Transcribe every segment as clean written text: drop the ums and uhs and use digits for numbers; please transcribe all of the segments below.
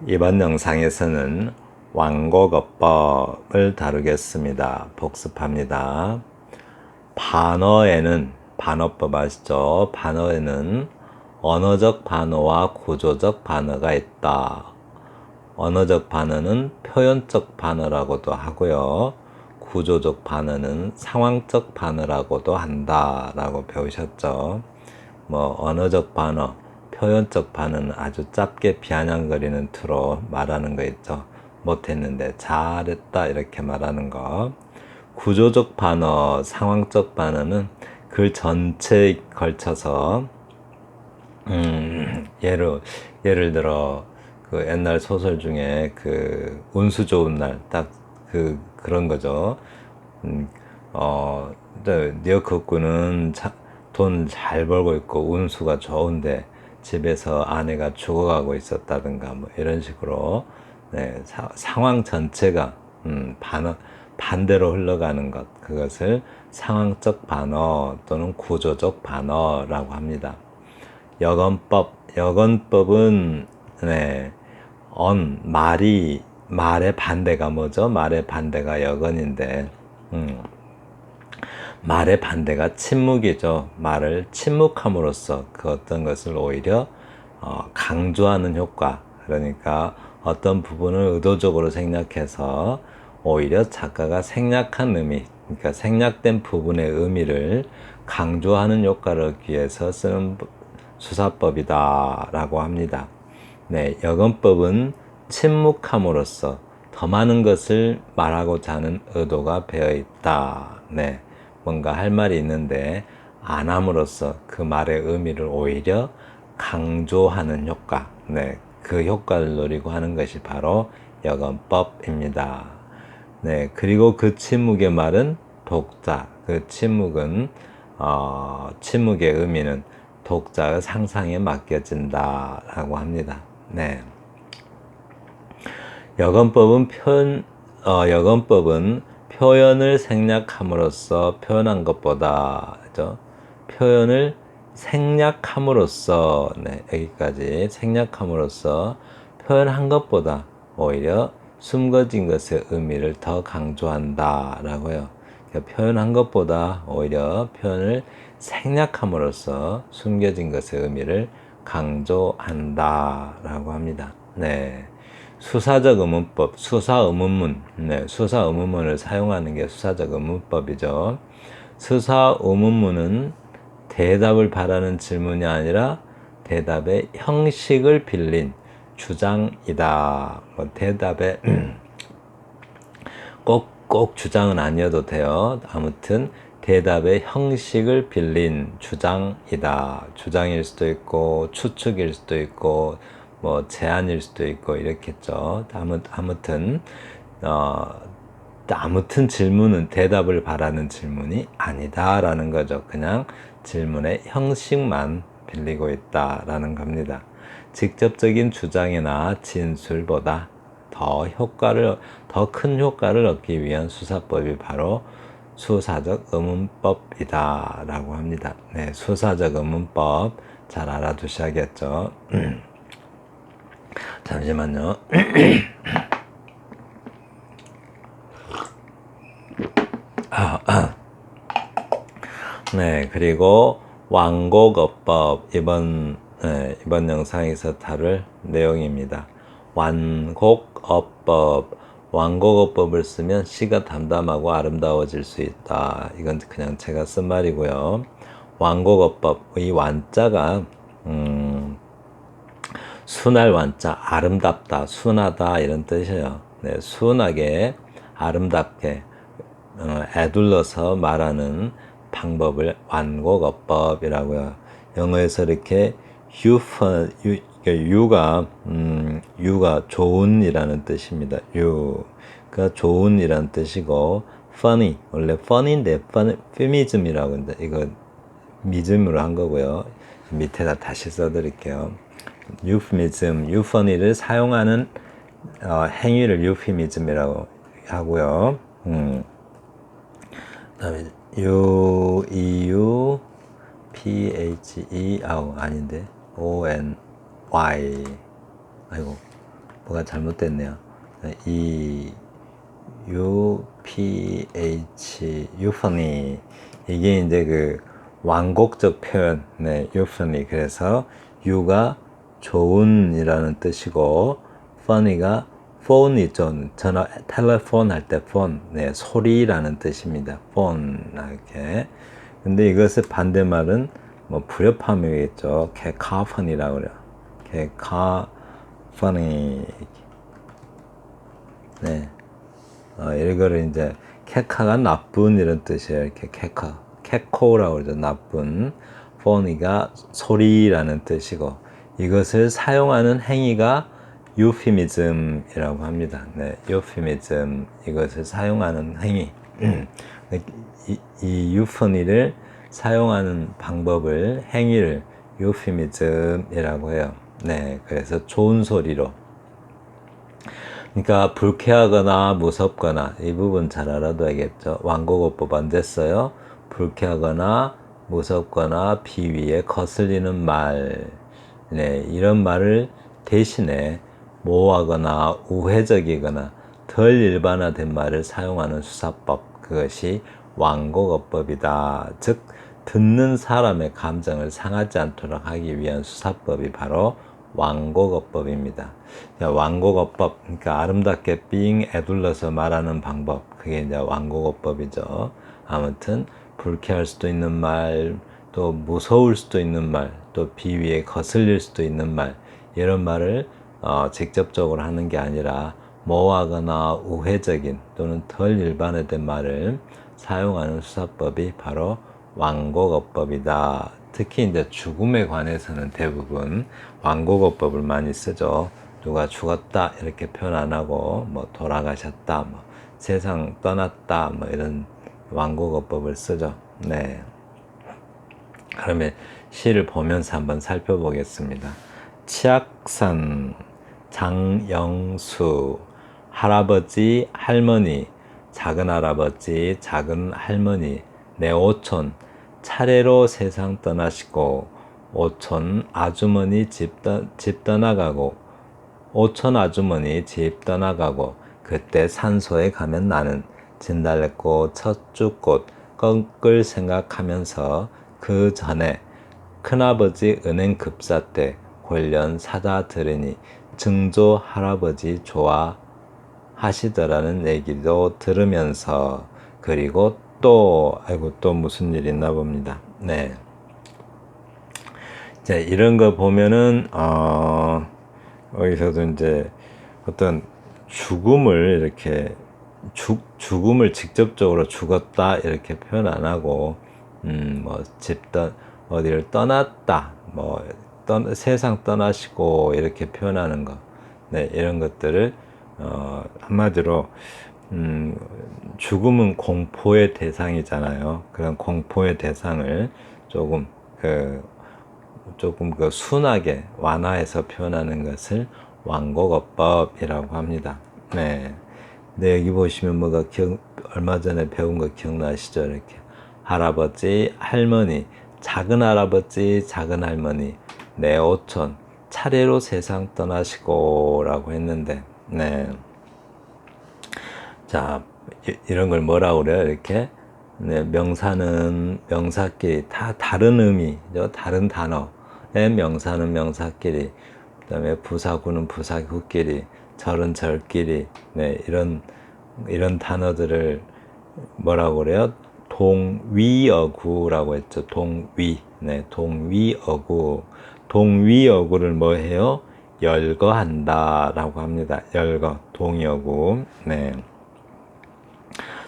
이번 영상에서는 완곡어법을 다루겠습니다. 복습합니다. 반어법 아시죠? 반어에는 언어적 반어와 구조적 반어가 있다. 언어적 반어는 표현적 반어라고도 하고요. 구조적 반어는 상황적 반어라고도 한다라고 배우셨죠? 언어적 반어, 표현적 반어는 아주 짧게 비아냥거리는 투로 말하는 거 있죠. 못했는데 잘했다 이렇게 말하는 거. 구조적 반어, 상황적 반어는 글 전체에 걸쳐서 예를 들어 그 옛날 소설 중에 그 운수 좋은 날 딱 그런 거죠. 니어커꾸는 돈 잘 벌고 있고 운수가 좋은데 집에서 아내가 죽어가고 있었다든가 뭐 이런 식으로 상황 전체가 반대로 흘러가는 것, 그것을 상황적 반어 또는 구조적 반어라고 합니다. 여건법은 말의 반대가 뭐죠? 말의 반대가 여건인데 말의 반대가 침묵이죠. 말을 침묵함으로써 그 어떤 것을 오히려 강조하는 효과, 그러니까 어떤 부분을 의도적으로 생략해서 오히려 작가가 생략한 의미, 그러니까 생략된 부분의 의미를 강조하는 효과를 얻기 위해서 쓰는 수사법이다 라고 합니다. 여건법은 침묵함으로써 더 많은 것을 말하고자 하는 의도가 배어 있다. 뭔가 할 말이 있는데 안 함으로써 그 말의 의미를 오히려 강조하는 효과, 그 효과를 노리고 하는 것이 바로 여건법입니다. 그리고 그 침묵의 말은 독자, 그 침묵의 의미는 독자의 상상에 맡겨진다라고 합니다. 여건법은 표현을 생략함으로써 표현한 것보다, 그죠? 표현을 생략함으로써, 여기까지 생략함으로써 표현한 것보다 오히려 숨겨진 것의 의미를 더 강조한다라고요. 그러니까 표현한 것보다 오히려 표현을 생략함으로써 숨겨진 것의 의미를 강조한다라고 합니다. 수사적 의문법, 수사 의문문을 사용하는 게 수사적 의문법이죠. 수사 의문문은 대답을 바라는 질문이 아니라 대답의 형식을 빌린 주장이다. 대답에 꼭 주장은 아니어도 돼요. 아무튼 대답의 형식을 빌린 주장이다. 주장일 수도 있고 추측일 수도 있고 제안일 수도 있고 이렇겠죠. 아무튼 질문은 대답을 바라는 질문이 아니다라는 거죠. 그냥 질문의 형식만 빌리고 있다라는 겁니다. 직접적인 주장이나 진술보다 더 큰 효과를 얻기 위한 수사법이 바로 수사적 의문법이다 라고 합니다. 수사적 의문법 잘 알아두셔야겠죠. 잠시만요. 그리고 완곡어법, 이번 영상에서 다룰 내용입니다. 완곡어법을 쓰면 시가 담담하고 아름다워질 수 있다. 이건 그냥 제가 쓴 말이고요. 완곡어법, 이 완자가 순할 완자, 아름답다, 순하다 이런 뜻이에요. 순하게, 아름답게 애둘러서 말하는 방법을 완곡어법이라고요. 영어에서 이렇게 you가 좋은이라는 뜻입니다. you가 좋은이라는 뜻이고 funny, 원래 funny인데 feminism이라고 하는데 이거 미즘으로 한 거고요. 밑에다 다시 써드릴게요. euphony를 사용하는 행위를 euphemism이라고 하고요. 그다음에 phe 아닌데 ony 아이고 뭐가 잘못됐네요. euphony. 이게 이제 그 완곡적 표현, 네, euphony. 그래서 you가 좋은이라는 뜻이고, funny가 phone 있죠. 전화, 텔레폰 할 때 phone, 네, 소리라는 뜻입니다. phone, 이렇게. 근데 이것의 반대말은 뭐 불협화음이겠죠. cacophony라고 그래요. cacophony. 네. 이거를 이제 캐카가 나쁜 이런 뜻이에요. 이렇게 캐코라고 그러죠. 나쁜. phony가 소리라는 뜻이고, 이것을 사용하는 행위가 euphemism이라고 합니다. 네, euphemism. 이것을 사용하는 행위. 이 euphony를 사용하는 방법을, 행위를 euphemism이라고 해요. 네, 그래서 좋은 소리로. 그러니까 불쾌하거나 무섭거나, 이 부분 잘 알아둬야겠죠. 완곡어법 안 됐어요. 불쾌하거나 무섭거나 비위에 거슬리는 말, 네, 이런 말을 대신에 모호하거나 우회적이거나 덜 일반화된 말을 사용하는 수사법, 그것이 완곡어법이다. 즉 듣는 사람의 감정을 상하지 않도록 하기 위한 수사법이 바로 완곡어법입니다. 완곡어법, 그러니까 아름답게 삥 애둘러서 말하는 방법, 그게 이제 완곡어법이죠. 아무튼 불쾌할 수도 있는 말, 또 무서울 수도 있는 말, 또 비위에 거슬릴 수도 있는 말, 이런 말을 직접적으로 하는 게 아니라 모호하거나 우회적인 또는 덜 일반화된 말을 사용하는 수사법이 바로 완곡어법이다. 특히 이제 죽음에 관해서는 대부분 완곡어법을 많이 쓰죠. 누가 죽었다 이렇게 표현 안 하고 뭐 돌아가셨다, 뭐 세상 떠났다, 뭐 이런 완곡어법을 쓰죠. 네. 그러면 시를 보면서 한번 살펴보겠습니다. 치악산, 장영수, 할아버지, 할머니, 작은 할아버지, 작은 할머니, 내 오촌, 차례로 세상 떠나시고, 오촌 아주머니 집 떠나가고, 오촌 아주머니 집 떠나가고, 그때 산소에 가면 나는 진달래꽃, 첫 죽꽃, 꺾을 생각하면서 그 전에 큰아버지 은행 급사 때 관련 사다 들으니 증조 할아버지 좋아하시더라는 얘기도 들으면서, 그리고 또 무슨 일 있나 봅니다. 네. 자, 이런 거 보면은 여기서도 이제 어떤 죽음을 이렇게 죽음을 직접적으로 죽었다 이렇게 표현 안 하고 뭐 어디를 떠났다, 뭐 세상 떠나시고 이렇게 표현하는 거, 네, 이런 것들을 한마디로 죽음은 공포의 대상이잖아요. 그런 공포의 대상을 조금 순하게 완화해서 표현하는 것을 완곡어법이라고 합니다. 네. 근데 여기 보시면 얼마 전에 배운 거 기억나시죠? 이렇게 할아버지, 할머니, 작은 할아버지, 작은 할머니, 내 오촌, 차례로 세상 떠나시고 라고 했는데, 네. 자, 이런 걸 뭐라고 그래요? 이렇게. 네, 명사는 명사끼리 다 다른 의미죠. 다른 단어의 명사는 명사끼리, 그 다음에 부사구는 부사구끼리, 절은 절끼리, 네, 이런 단어들을 뭐라고 그래요? 동위어구라고 했죠. 동위. 네, 동위어구. 동위어구를 뭐 해요? 열거한다 라고 합니다. 열거. 동위어구. 네.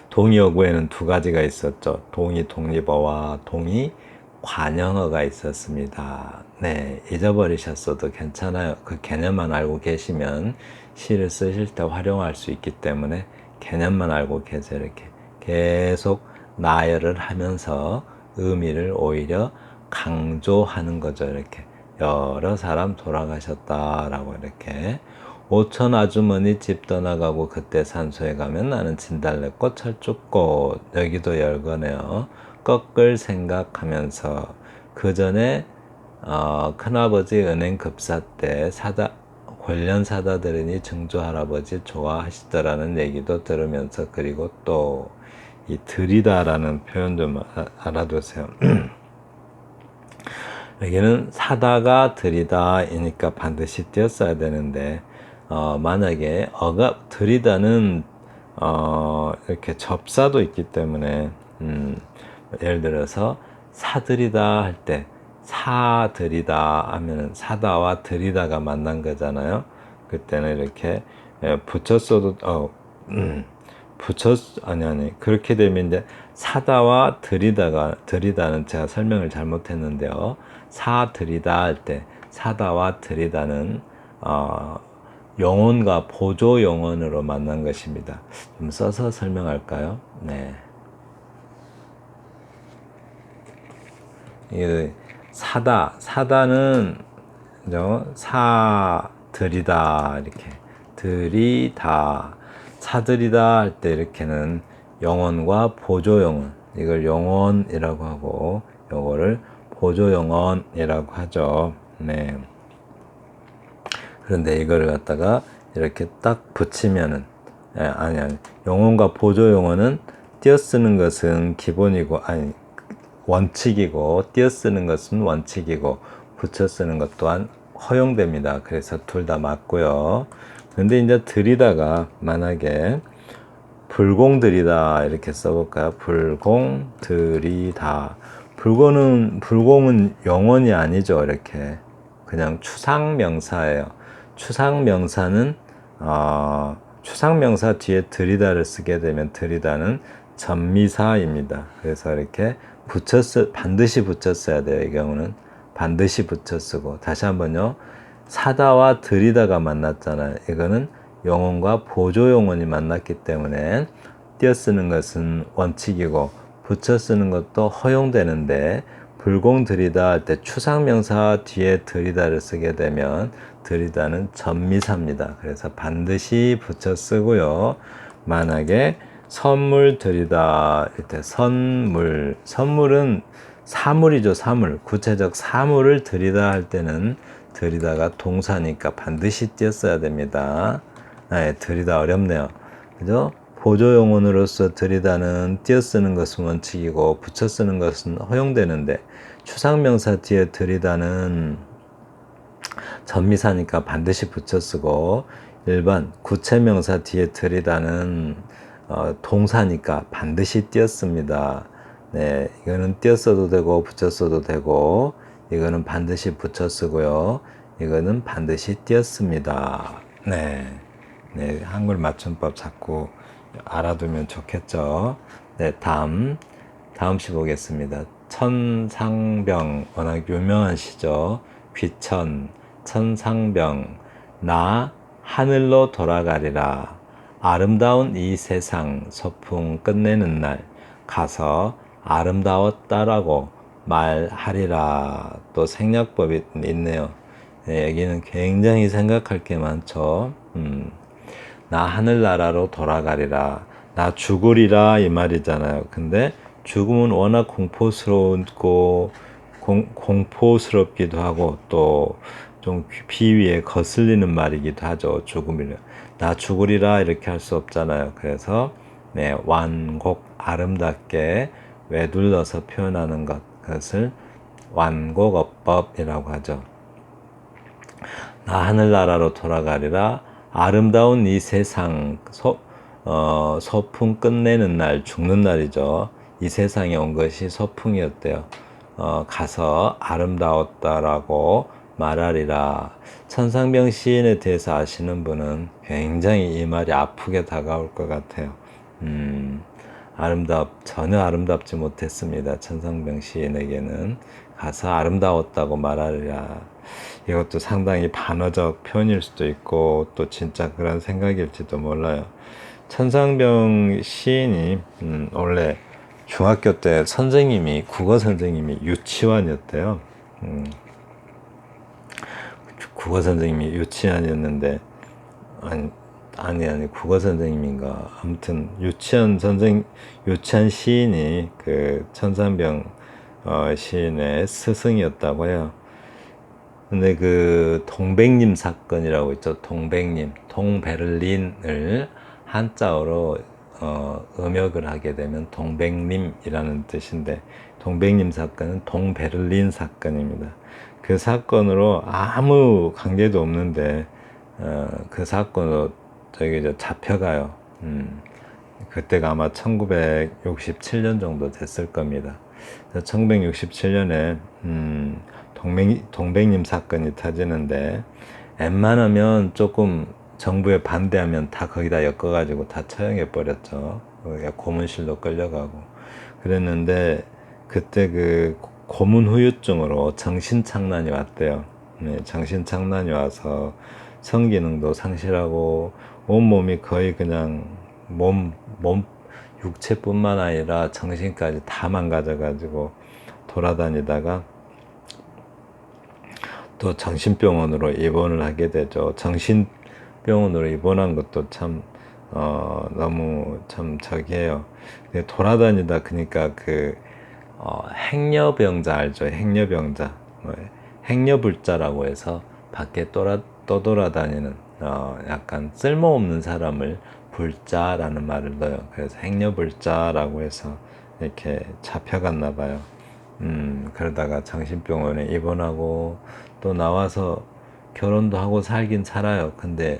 동의어구에는 두 가지가 있었죠. 동의 독립어와 동의 관형어가 있었습니다. 네, 잊어버리셨어도 괜찮아요. 그 개념만 알고 계시면 시를 쓰실 때 활용할 수 있기 때문에 개념만 알고 계세요. 이렇게 계속 나열을 하면서 의미를 오히려 강조하는 거죠. 이렇게 여러 사람 돌아가셨다라고 이렇게. 오촌 아주머니 집 떠나가고 그때 산소에 가면 나는 진달래꽃, 철쭉꽃. 여기도 열거네요. 꺾을 생각하면서 그 전에 큰아버지 은행 급사 때 관련사다들이니 증조 할아버지 좋아하시더라는 얘기도 들으면서, 그리고 또 이 들이다라는 표현 좀 알아두세요. 여기는 사다가 들이다이니까 반드시 띄었어야 되는데, 만약에 들이다는 이렇게 접사도 있기 때문에, 예를 들어서 사들이다 할 때 사들이다 하면은 사다와 들이다가 만난 거잖아요. 그때는 이렇게 붙였어도 그렇게 되면 이제 사다와 들이다는 제가 설명을 잘못했는데요. 사들이다 할 때 사다와 들이다는 용언과 보조 용언으로 만난 것입니다. 좀 써서 설명할까요? 네. 사다는 사들이다, 이렇게 들이다, 사들이다 할 때 이렇게는 영언과 보조 영언, 이걸 영언이라고 하고 요거를 보조 영언이라고 하죠. 네. 그런데 이거를 갖다가 이렇게 딱 붙이면은, 영언과 보조 영언은 띄어쓰는 것은 기본이고, 원칙이고, 띄어쓰는 것은 원칙이고, 붙여쓰는 것 또한 허용됩니다. 그래서 둘 다 맞고요. 근데 이제 들이다가 만약에 불공들이다 이렇게 써볼까요? 불공들이다. 불공은 영언이 아니죠. 이렇게 그냥 추상명사예요. 추상명사는 추상명사 뒤에 들이다를 쓰게 되면 들이다는 전미사입니다. 그래서 이렇게 반드시 붙였어야 돼요. 이 경우는 반드시 붙여쓰고. 다시 한번요. 사다와 들이다가 만났잖아요. 이거는 영언과 보조 용언이 만났기 때문에 띄어쓰는 것은 원칙이고 붙여쓰는 것도 허용되는데, 불공들이다 할 때 추상명사 뒤에 들이다를 쓰게 되면 들이다는 전미사입니다. 그래서 반드시 붙여쓰고요. 만약에 선물 들이다 할 때 선물은 사물이죠. 사물, 구체적 사물을 들이다 할 때는 들이다가 동사니까 반드시 띄었어야 됩니다. 들이다 어렵네요. 그죠? 보조용언으로서 들이다는 띄어쓰는 것은 원칙이고 붙여쓰는 것은 허용되는데, 추상명사 뒤에 들이다는 전미사니까 반드시 붙여쓰고, 일반 구체명사 뒤에 들이다는 동사니까 반드시 띄었습니다. 네, 이거는 띄었어도 되고 붙였어도 되고, 이거는 반드시 붙여쓰고요. 이거는 반드시 띄었습니다. 네, 한글 맞춤법 자꾸 알아두면 좋겠죠. 네, 다음 시 보겠습니다. 천상병, 워낙 유명한 시죠. 귀천, 천상병, 나 하늘로 돌아가리라. 아름다운 이 세상 소풍 끝내는 날 가서 아름다웠다라고 말하리라. 또 생략법이 있네요. 네, 여기는 굉장히 생각할 게 많죠. 나 하늘나라로 돌아가리라. 나 죽으리라 이 말이잖아요. 근데 죽음은 워낙 공포스럽고 공포스럽기도 하고 또 좀 비위에 거슬리는 말이기도 하죠. 죽음이라. 나 죽으리라 이렇게 할 수 없잖아요. 그래서 완곡, 아름답게 외둘러서 표현하는 것, 그것을 완곡어법이라고 하죠. 나 하늘나라로 돌아가리라. 아름다운 이 세상, 소풍 끝내는 날, 죽는 날이죠. 이 세상에 온 것이 소풍이었대요. 가서 아름다웠다라고 말하리라. 천상병 시인에 대해서 아시는 분은 굉장히 이 말이 아프게 다가올 것 같아요. 전혀 아름답지 못했습니다. 천상병 시인에게는. 가서 아름다웠다고 말하리라. 이것도 상당히 반어적 표현일 수도 있고 또 진짜 그런 생각일지도 몰라요. 천상병 시인이 원래 중학교 때 국어 선생님이 유치원이었대요. 국어 선생님이 유치원이었는데 국어 선생님인가, 아무튼 유치원 시인이 그 천상병 시인의 스승이었다고 해요. 근데 그 동백님 사건이라고 있죠. 동백님, 동베를린을 한자어로 음역을 하게 되면 동백림이라는 뜻인데, 동백님 사건은 동베를린 사건입니다. 그 사건으로 아무 관계도 없는데 그 사건으로 저기 잡혀가요. 그때가 아마 1967년 정도 됐을 겁니다. 1967년에 동백님 사건이 터지는데, 웬만하면 조금 정부에 반대하면 다 거기다 엮어가지고 다 처형해 버렸죠. 고문실로 끌려가고 그랬는데, 그때 그 고문 후유증으로 정신착란이 왔대요. 네, 정신착란이 와서 성기능도 상실하고 온몸이 거의 그냥 몸 육체뿐만 아니라 정신까지 다 망가져가지고 돌아다니다가 또 정신병원으로 입원을 하게 되죠. 정신병원으로 입원한 것도 참 너무 참 저기해요. 돌아다니다 그러니까 그 행여병자 알죠? 행여병자, 행여불자라고 해서 밖에 떠돌아다니는 약간 쓸모없는 사람을 불자라는 말을 넣어요. 그래서 행여불자라고 해서 이렇게 잡혀갔나 봐요. 그러다가 정신병원에 입원하고 또 나와서 결혼도 하고 살긴 살아요. 근데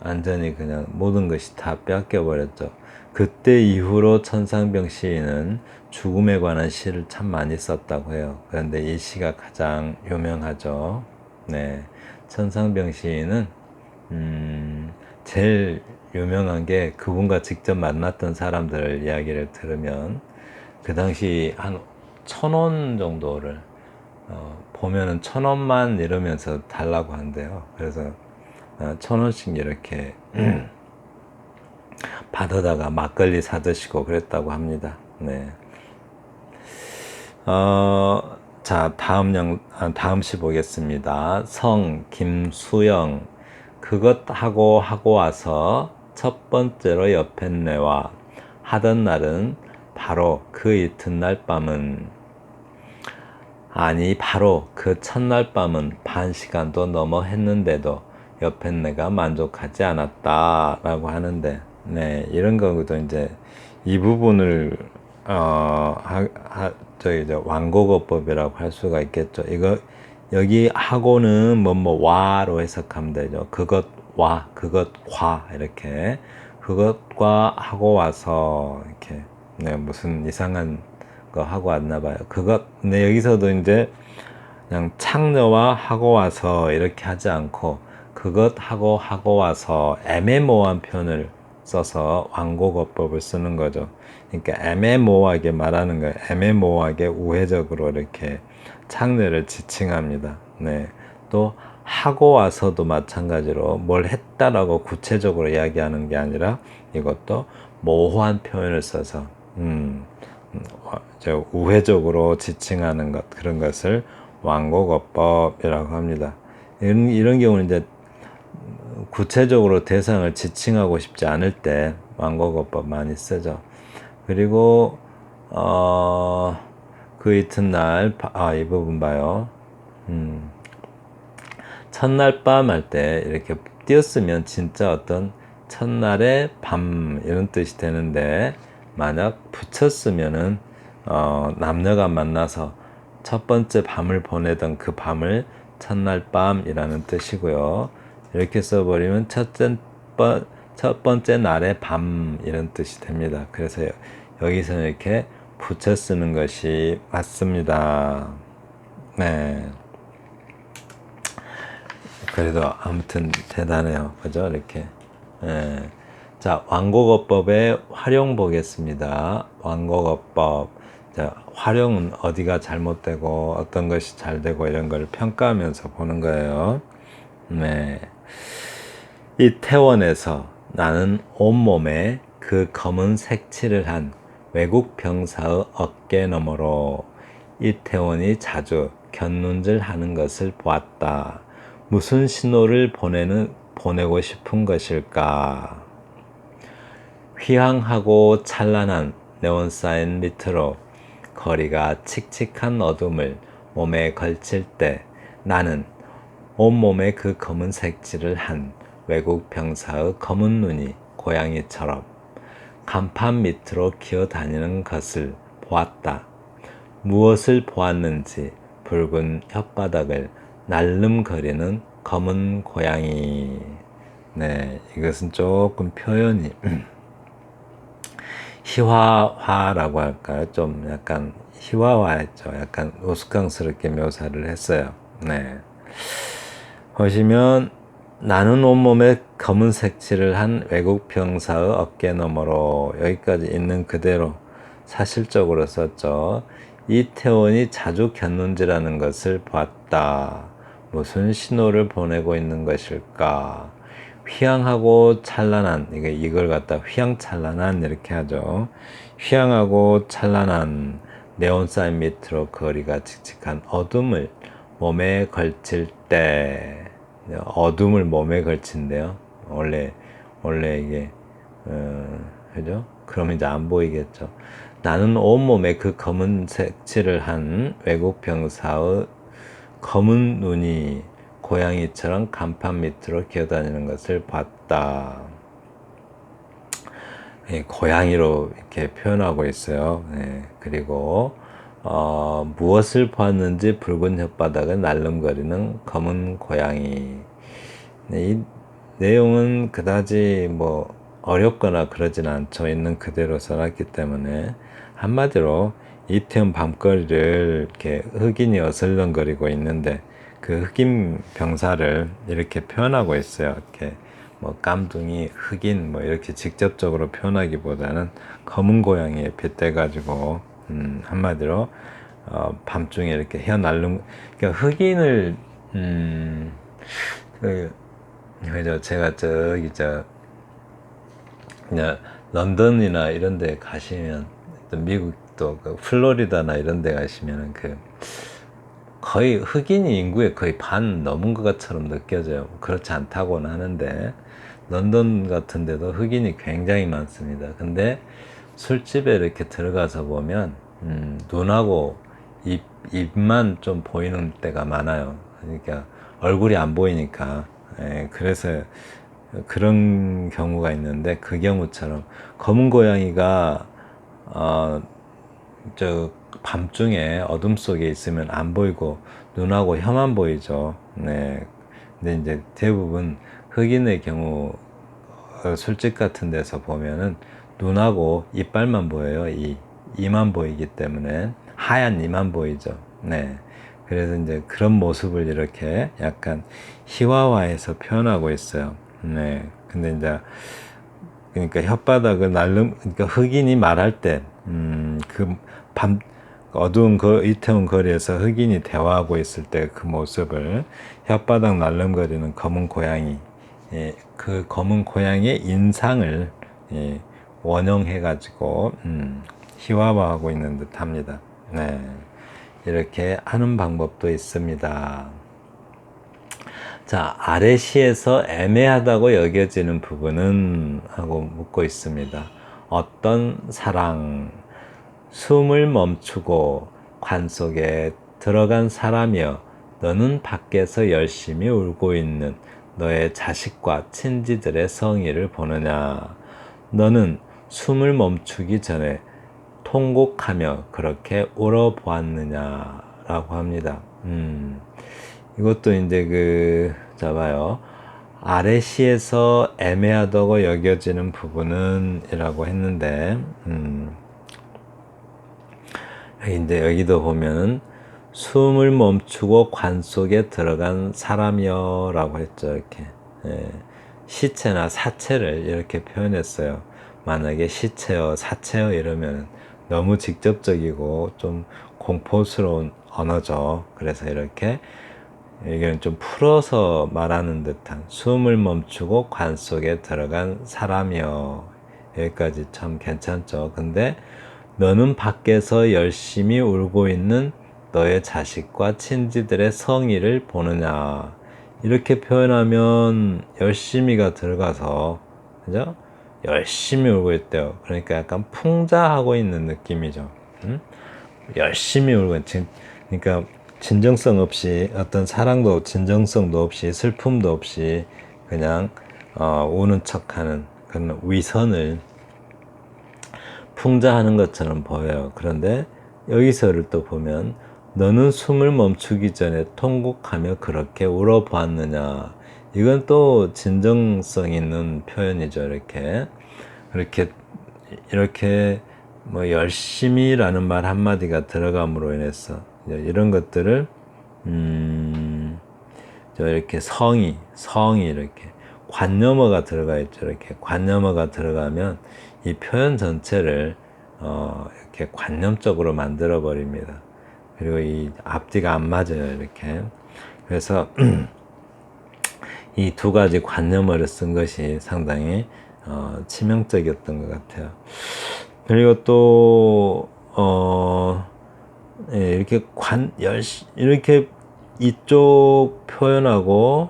완전히 그냥 모든 것이 다 뺏겨 버렸죠. 그때 이후로 천상병 시인은 죽음에 관한 시를 참 많이 썼다고 해요. 그런데 이 시가 가장 유명하죠. 네, 천상병 시인은 제일 유명한 게 그분과 직접 만났던 사람들 이야기를 들으면, 그 당시 한 1,000원 정도를 보면은 1,000원만 이러면서 달라고 한대요. 그래서 1,000원씩 이렇게 받아다가 막걸리 사드시고 그랬다고 합니다. 네. 자, 다음 시 보겠습니다. 성 김수영. 그것 하고 와서 첫 번째로 옆했네와 하던 날은 바로 그 이튿날 밤은, 아니 바로 그 첫날 밤은 반 시간도 넘어 했는데도 옆했네가 만족하지 않았다라고 하는데, 네, 이런 거도 이제 이 부분을 저기 완곡어법이라고 할 수가 있겠죠. 이거 여기 하고는 와로 해석하면 되죠. 그것과 그것과 이렇게, 그것과 하고 와서 이렇게, 네, 무슨 이상한 거 하고 왔나 봐요. 근데 여기서도 이제 그냥 창녀와 하고 와서 이렇게 하지 않고 그것 하고 와서 애매모호한 표현을 써서 완곡어법을 쓰는 거죠. 그러니까 애매모호하게 말하는 거예요. 애매모호하게 우회적으로 이렇게 창녀를 지칭합니다. 네. 또 하고 와서도 마찬가지로 뭘 했다라고 구체적으로 이야기하는 게 아니라 이것도 모호한 표현을 써서 우회적으로 지칭하는 것, 그런 것을 완곡어법이라고 합니다. 이런 경우는 이제 구체적으로 대상을 지칭하고 싶지 않을 때 완곡어법 많이 쓰죠. 그리고 그 이튿날 이 부분 봐요. 첫날 밤 할 때 이렇게 띄었으면 진짜 어떤 첫날의 밤 이런 뜻이 되는데, 만약 붙였으면은 남녀가 만나서 첫 번째 밤을 보내던 그 밤을 첫날 밤이라는 뜻이고요. 이렇게 써버리면 첫 번째 날의 밤 이런 뜻이 됩니다. 그래서 여기서는 이렇게 붙여 쓰는 것이 맞습니다. 네. 그래도 아무튼 대단해요. 그죠? 이렇게. 예. 자, 완곡어법의 활용 보겠습니다. 완곡어법. 자, 활용은 어디가 잘못되고 어떤 것이 잘 되고 이런 걸 평가하면서 보는 거예요. 네. 이태원에서 나는 온몸에 그 검은 색칠을 한 외국 병사의 어깨 너머로 이태원이 자주 곁눈질 하는 것을 보았다. 무슨 신호를 보내고 싶은 것일까? 휘황하고 찬란한 네온사인 밑으로 거리가 칙칙한 어둠을 몸에 걸칠 때 나는 온몸에 그 검은 색칠을 한 외국 병사의 검은 눈이 고양이처럼 간판 밑으로 기어다니는 것을 보았다. 무엇을 보았는지 붉은 혓바닥을 날름거리는 검은 고양이. 네, 이것은 조금 표현이 희화화라고 할까요? 좀 약간 희화화했죠. 약간 우스꽝스럽게 묘사를 했어요. 네. 보시면 나는 온몸에 검은 색칠을 한 외국 병사의 어깨 너머로 여기까지 있는 그대로 사실적으로 썼죠. 이태원이 자주 겼는지라는 것을 봤다. 무슨 신호를 보내고 있는 것일까? 휘황하고 찬란한, 이걸 갖다 휘황찬란한 이렇게 하죠. 휘황하고 찬란한 네온사인 밑으로 거리가 칙칙한 어둠을 몸에 걸칠 때, 어둠을 몸에 걸친대요. 원래 이게 그죠? 그럼 이제 안 보이겠죠. 나는 온몸에 그 검은 색칠을 한 외국 병사의 검은 눈이 고양이처럼 간판 밑으로 기어다니는 것을 봤다. 고양이로 이렇게 표현하고 있어요. 그리고 무엇을 보았는지 붉은 혓바닥을 날름거리는 검은 고양이. 이 내용은 그다지 뭐 어렵거나 그러진 않죠. 있는 그대로 써놨기 때문에. 한마디로 이태원 밤거리를 이렇게 흑인이 어슬렁거리고 있는데 그 흑인 병사를 이렇게 표현하고 있어요. 이렇게 뭐 깜둥이, 흑인 뭐 이렇게 직접적으로 표현하기보다는 검은 고양이에 빗대가지고 한마디로 밤중에 이렇게 헤어날름, 그러니까 흑인을 그죠. 제가 그냥 런던이나 이런 데 가시면, 미국도 그 플로리다나 이런 데 가시면은 거의 흑인이 인구의 거의 반 넘은 것처럼 느껴져요. 그렇지 않다고는 하는데, 런던 같은 데도 흑인이 굉장히 많습니다. 근데 술집에 이렇게 들어가서 보면, 눈하고 입만 좀 보이는 때가 많아요. 그러니까 얼굴이 안 보이니까. 그래서 그런 경우가 있는데, 그 경우처럼 검은 고양이가 저 밤중에 어둠 속에 있으면 안 보이고 눈하고 혀만 보이죠. 네. 근데 이제 대부분 흑인의 경우 술집 같은 데서 보면은 눈하고 이빨만 보여요. 이만 보이기 때문에 하얀 이만 보이죠. 네. 그래서 이제 그런 모습을 이렇게 약간 희화화해서 표현하고 있어요. 네. 근데 이제 그러니까 혓바닥을 그러니까 흑인이 말할 때, 어두운 이태원 거리에서 흑인이 대화하고 있을 때 그 모습을 혓바닥 날름거리는 검은 고양이, 그 검은 고양이의 인상을 원형해가지고, 희화화하고 있는 듯 합니다. 네. 이렇게 하는 방법도 있습니다. 자, 아래 시에서 애매하다고 여겨지는 부분은 하고 묻고 있습니다. 어떤 사랑, 숨을 멈추고 관 속에 들어간 사람이여, 너는 밖에서 열심히 울고 있는 너의 자식과 친지들의 성의를 보느냐. 너는 숨을 멈추기 전에 통곡하며 그렇게 울어보았느냐라고 합니다. 이것도 이제 봐요. 아래 시에서 애매하다고 여겨지는 부분은 이라고 했는데, 이제 여기도 보면은 숨을 멈추고 관 속에 들어간 사람이여 라고 했죠. 이렇게. 시체나 사체를 이렇게 표현했어요. 만약에 시체여, 사체여 이러면 너무 직접적이고 좀 공포스러운 언어죠. 그래서 이렇게 이건 좀 풀어서 말하는 듯한, 숨을 멈추고 관 속에 들어간 사람이여. 여기까지 참 괜찮죠. 근데 너는 밖에서 열심히 울고 있는 너의 자식과 친지들의 성의를 보느냐. 이렇게 표현하면 열심히가 들어가서, 그죠? 열심히 울고 있대요. 그러니까 약간 풍자하고 있는 느낌이죠. 열심히 울고 있는, 그러니까 진정성 없이, 어떤 사랑도 진정성도 없이 슬픔도 없이 그냥 우는 척하는 그런 위선을 풍자하는 것처럼 보여요. 그런데 여기서를 또 보면 너는 숨을 멈추기 전에 통곡하며 그렇게 울어보았느냐. 이건 또 진정성 있는 표현이죠. 이렇게 뭐 열심히라는 말 한마디가 들어감으로 인해서 이런 것들을 이렇게 성이 이렇게 관념어가 들어가 있죠. 이렇게 관념어가 들어가면 이 표현 전체를 이렇게 관념적으로 만들어 버립니다. 그리고 이 앞뒤가 안 맞아요. 이렇게. 그래서 이 두 가지 관념어를 쓴 것이 상당히 치명적이었던 것 같아요. 그리고 또 이렇게 이렇게 이쪽 표현하고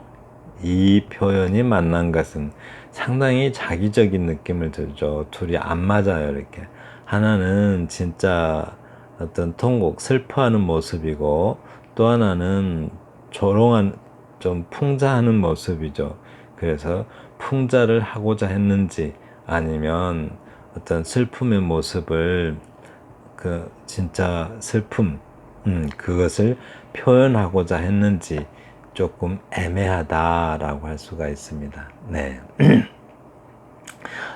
이 표현이 만난 것은 상당히 자기적인 느낌을 들죠. 둘이 안 맞아요. 이렇게 하나는 진짜 어떤 통곡, 슬퍼하는 모습이고 또 하나는 조롱한, 좀 풍자하는 모습이죠. 그래서 풍자를 하고자 했는지 아니면 어떤 슬픔의 모습을 진짜 슬픔, 그것을 표현하고자 했는지 조금 애매하다라고 할 수가 있습니다. 네.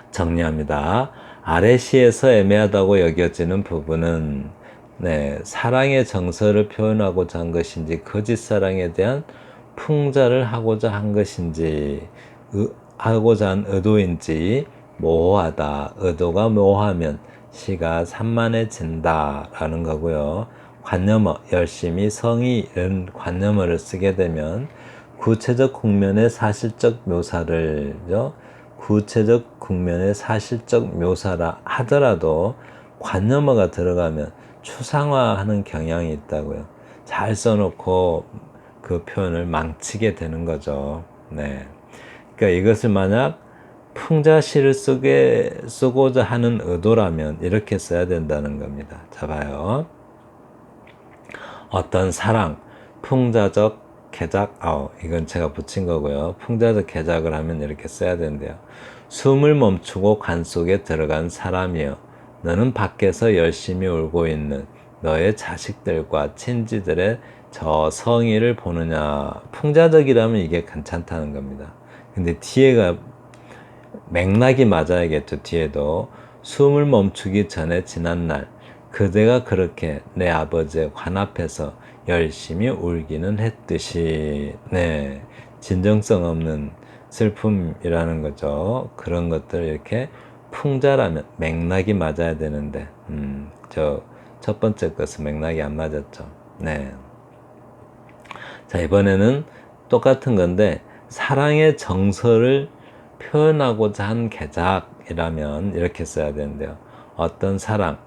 정리합니다. 아래 시에서 애매하다고 여겨지는 부분은 사랑의 정서를 표현하고자 한 것인지 거짓 사랑에 대한 풍자를 하고자 한 것인지 하고자 한 의도인지 모호하다. 의도가 모호하면 시가 산만해진다 라는 거고요. 관념어, 열심히, 성의 이런 관념어를 쓰게 되면 구체적 국면의 사실적 묘사를 구체적 국면의 사실적 묘사라 하더라도 관념어가 들어가면 추상화하는 경향이 있다고요. 잘 써놓고 그 표현을 망치게 되는 거죠. 네. 그러니까 이것을 만약 풍자시를 쓰고자 하는 의도라면 이렇게 써야 된다는 겁니다. 자, 봐요. 어떤 사랑, 풍자적 개작, 이건 제가 붙인 거고요. 풍자적 개작을 하면 이렇게 써야 된대요. 숨을 멈추고 관 속에 들어간 사람이여, 너는 밖에서 열심히 울고 있는 너의 자식들과 친지들의 저 성의를 보느냐. 풍자적이라면 이게 괜찮다는 겁니다. 근데 뒤에가 맥락이 맞아야겠죠. 뒤에도 숨을 멈추기 전에 지난 날 그대가 그렇게 내 아버지의 관 앞에서 열심히 울기는 했듯이, 진정성 없는 슬픔이라는 거죠. 그런 것들 이렇게 풍자라면 맥락이 맞아야 되는데 저 첫 번째 것은 맥락이 안 맞았죠. 자, 이번에는 똑같은 건데 사랑의 정서를 표현하고자 한 개작이라면 이렇게 써야 되는데요. 어떤 사랑,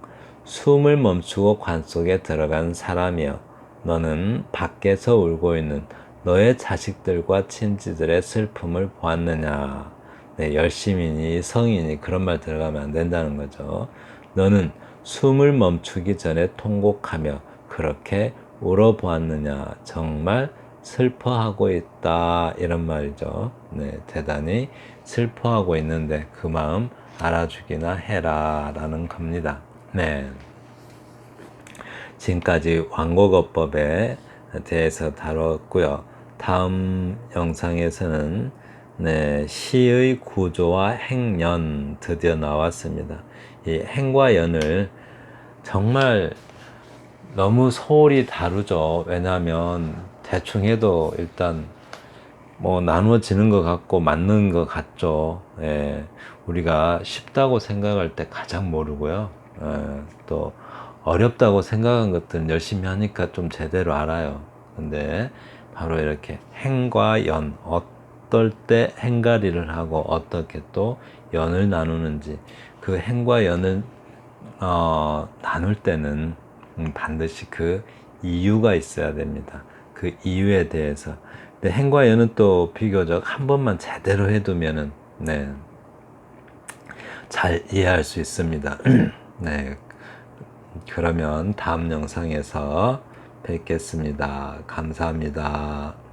숨을 멈추고 관 속에 들어간 사람이여, 너는 밖에서 울고 있는 너의 자식들과 친지들의 슬픔을 보았느냐. 열심이니 성이니 그런 말 들어가면 안 된다는 거죠. 너는 숨을 멈추기 전에 통곡하며 그렇게 울어보았느냐. 정말 슬퍼하고 있다 이런 말이죠. 대단히 슬퍼하고 있는데 그 마음 알아주기나 해라 라는 겁니다. 지금까지 완곡어법에 대해서 다뤘고요. 다음 영상에서는 시의 구조와 행연 드디어 나왔습니다. 이 행과 연을 정말 너무 소홀히 다루죠. 왜냐하면 대충 해도 일단 뭐 나누어지는 것 같고 맞는 것 같죠. 우리가 쉽다고 생각할 때 가장 모르고요. 또 어렵다고 생각한 것들은 열심히 하니까 좀 제대로 알아요. 근데 바로 이렇게 행과 연, 어떨 때 행가리를 하고 어떻게 또 연을 나누는지, 그 행과 연을 나눌 때는 반드시 그 이유가 있어야 됩니다. 그 이유에 대해서. 근데 행과 연은 또 비교적 한 번만 제대로 해두면은 잘 이해할 수 있습니다. 그러면 다음 영상에서 뵙겠습니다. 감사합니다.